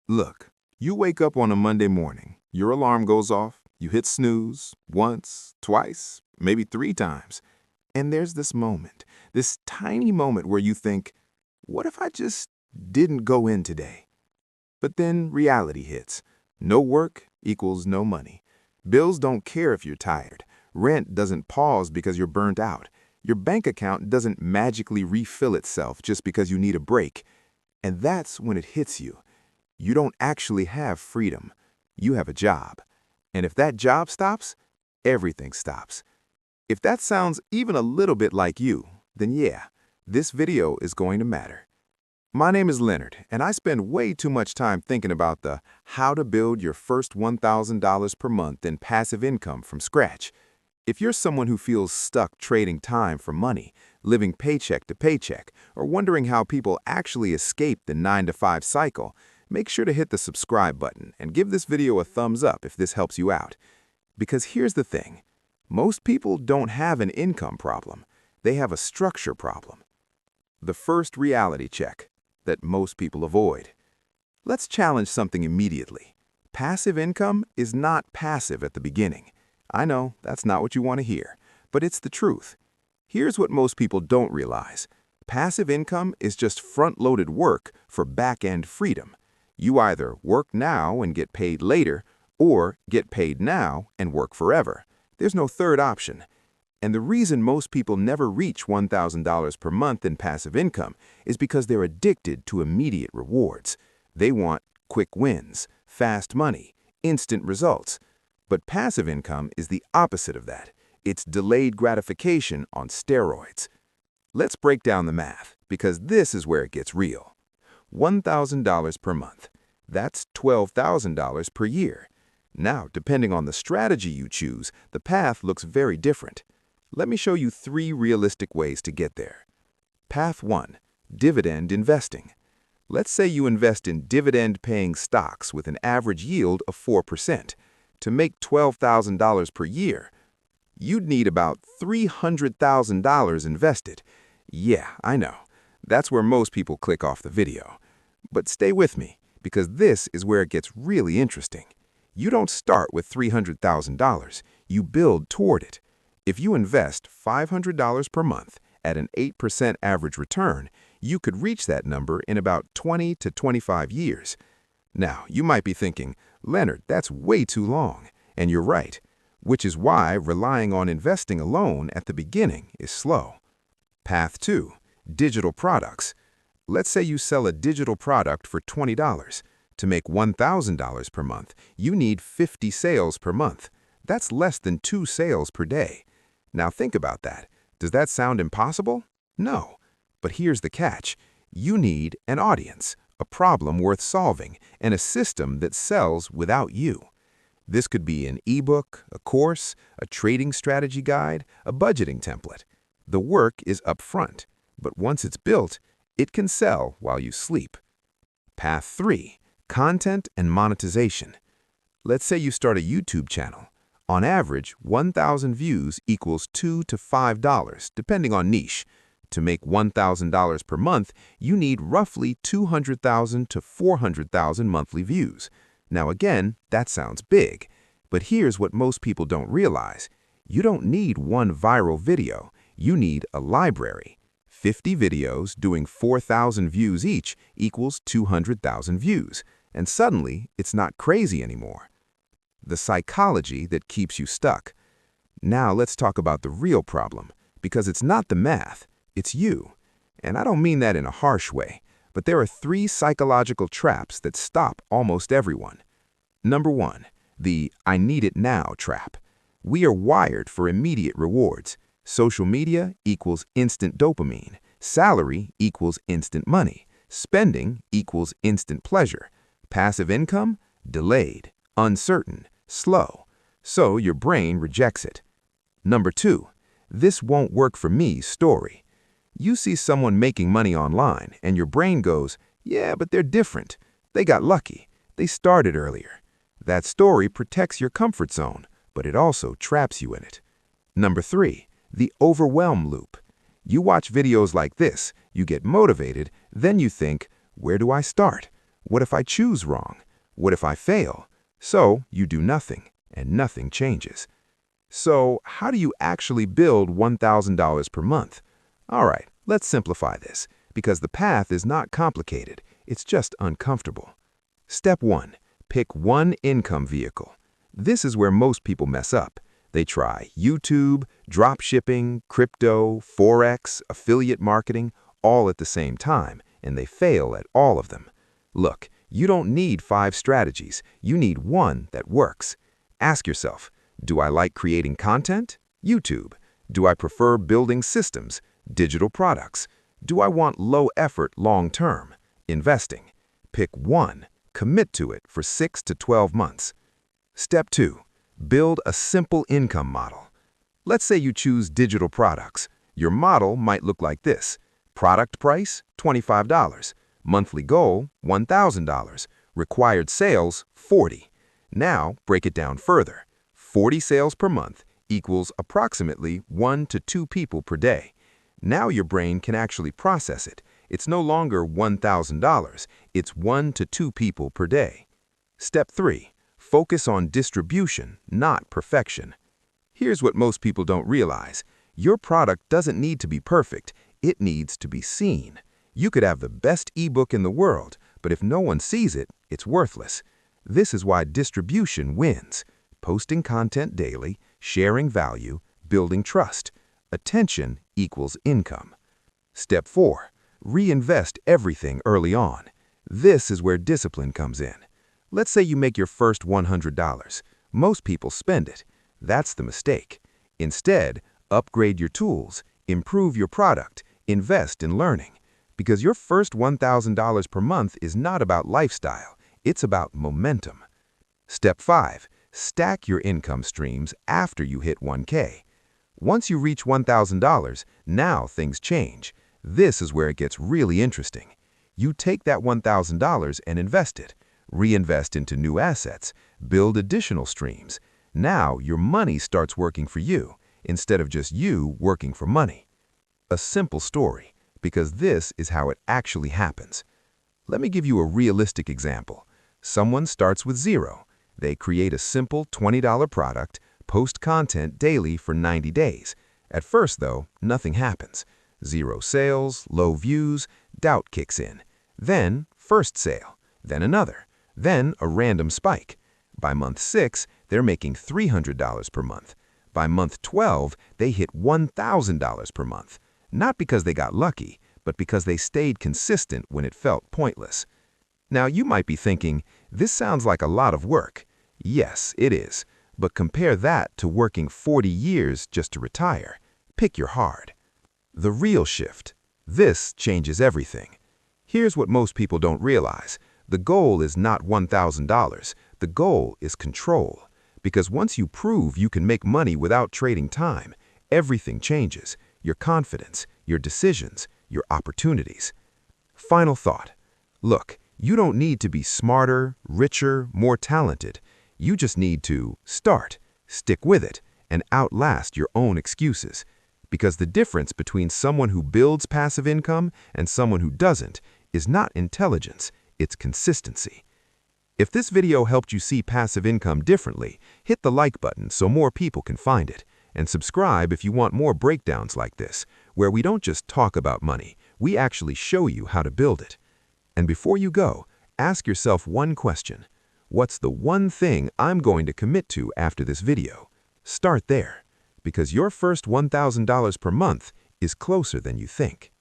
Look, you wake up on a Monday morning, your alarm goes off, you hit snooze once, twice, maybe three times, and there's this moment, this tiny moment where you think, what if I just didn't go in today? But then reality hits. No work equals no money. Bills don't care if you're tired. Rent doesn't pause because you're burnt out. Your bank account doesn't magically refill itself just because you need a break. And that's when it hits you. You don't actually have freedom. You have a job. And if that job stops, everything stops. If that sounds even a little bit like you, then yeah, this video is going to matter. My name is Leonard, and I spend way too much time thinking about the how to build your first $1,000 per month in passive income from scratch. If you're someone who feels stuck trading time for money, living paycheck to paycheck, or wondering how people actually escape the 9-to-5 cycle, make sure to hit the subscribe button and give this video a thumbs up if this helps you out. Because here's the thing, most people don't have an income problem, they have a structure problem. The first reality check that most people avoid. Let's challenge something immediately. Passive income is not passive at the beginning. I know that's not what you want to hear, but it's the truth. Here's what most people don't realize. Passive income is just front-loaded work for back-end freedom. You either work now and get paid later, or get paid now and work forever. There's no third option. And the reason most people never reach $1,000 per month in passive income is because they're addicted to immediate rewards. They want quick wins, fast money, instant results. But passive income is the opposite of that. It's delayed gratification on steroids. Let's break down the math, because this is where it gets real. $1,000 per month. That's $12,000 per year. Now, depending on the strategy you choose, the path looks very different. Let me show you 3 realistic ways to get there. Path 1. Dividend investing. Let's say you invest in dividend-paying stocks with an average yield of 4%. To make $12,000 per year, you'd need about $300,000 invested. Yeah, I know. That's where most people click off the video. But stay with me, because this is where it gets really interesting. You don't start with $300,000. You build toward it. If you invest $500 per month at an 8% average return, you could reach that number in about 20 to 25 years. Now, you might be thinking, Leonard, that's way too long. And you're right, which is why relying on investing alone at the beginning is slow. Path 2. Digital products. Let's say you sell a digital product for $20. To make $1,000 per month, you need 50 sales per month. That's less than 2 sales per day. Now think about that. Does that sound impossible? No. But here's the catch. You need an audience, a problem worth solving, and a system that sells without you. This could be an ebook, a course, a trading strategy guide, a budgeting template. The work is upfront, but once it's built, it can sell while you sleep. Path 3. Content and monetization. Let's say you start a YouTube channel. On average, 1,000 views equals $2 to $5, depending on niche. To make $1,000 per month, you need roughly 200,000 to 400,000 monthly views. Now again, that sounds big, but here's what most people don't realize. You don't need one viral video. You need a library. 50 videos doing 4,000 views each equals 200,000 views. And suddenly, it's not crazy anymore. The psychology that keeps you stuck. Now let's talk about the real problem, because it's not the math, it's you. And I don't mean that in a harsh way, but there are 3 psychological traps that stop almost everyone. Number 1, the I need it now trap. We are wired for immediate rewards. Social media equals instant dopamine. Salary equals instant money. Spending equals instant pleasure. Passive income? Delayed, uncertain, slow. So your brain rejects it. Number 2, this won't work for me story. You see someone making money online and your brain goes, yeah, but they're different. They got lucky. They started earlier. That story protects your comfort zone, but it also traps you in it. Number 3, the overwhelm loop. You watch videos like this, you get motivated, then you think, where do I start? What if I choose wrong? What if I fail? So you do nothing, and nothing changes. So how do you actually build $1,000 per month? All right, let's simplify this, because the path is not complicated, it's just uncomfortable. Step 1. Pick one income vehicle. This is where most people mess up. They try YouTube, drop shipping, crypto, forex, affiliate marketing, all at the same time, and they fail at all of them. Look, you don't need 5 strategies, you need one that works. Ask yourself, do I like creating content? YouTube. Do I prefer building systems? Digital products. Do I want low effort long term? Investing. Pick one, commit to it for 6 to 12 months. Step 2. Build a simple income model. Let's say you choose digital products. Your model might look like this. Product price, $25. Monthly goal, $1,000. Required sales, 40. Now, break it down further. 40 sales per month equals approximately 1 to 2 people per day. Now your brain can actually process it. It's no longer $1,000, it's 1 to 2 people per day. Step 3. Focus on distribution, not perfection. Here's what most people don't realize. Your product doesn't need to be perfect, it needs to be seen. You could have the best ebook in the world, but if no one sees it, it's worthless. This is why distribution wins. Posting content daily, sharing value, building trust. Attention equals income. Step 4. Reinvest everything early on. This is where discipline comes in. Let's say you make your first $100. Most people spend it. That's the mistake. Instead, upgrade your tools, improve your product, invest in learning. Because your first $1,000 per month is not about lifestyle, it's about momentum. Step 5. Stack your income streams after you hit 1K. Once you reach $1,000, now things change. This is where it gets really interesting. You take that $1,000 and invest it. Reinvest into new assets, build additional streams. Now your money starts working for you, instead of just you working for money. A simple story, because this is how it actually happens. Let me give you a realistic example. Someone starts with zero. They create a simple $20 product, post content daily for 90 days. At first, though, nothing happens. Zero sales, low views, doubt kicks in. Then, first sale, then another. Then a random spike. By month 6, they're making $300 per month. By month 12, they hit $1,000 per month. Not because they got lucky, but because they stayed consistent when it felt pointless. Now you might be thinking, this sounds like a lot of work. Yes, it is. But compare that to working 40 years just to retire. Pick your hard. The real shift. This changes everything. Here's what most people don't realize. The goal is not $1,000. The goal is control. Because once you prove you can make money without trading time, everything changes. Your confidence, your decisions, your opportunities. Final thought. Look, you don't need to be smarter, richer, more talented. You just need to start, stick with it, and outlast your own excuses. Because the difference between someone who builds passive income and someone who doesn't is not intelligence, it's consistency. If this video helped you see passive income differently, hit the like button so more people can find it. And subscribe if you want more breakdowns like this, where we don't just talk about money, we actually show you how to build it. And before you go, ask yourself one question. What's the one thing I'm going to commit to after this video? Start there, because your first $1,000 per month is closer than you think.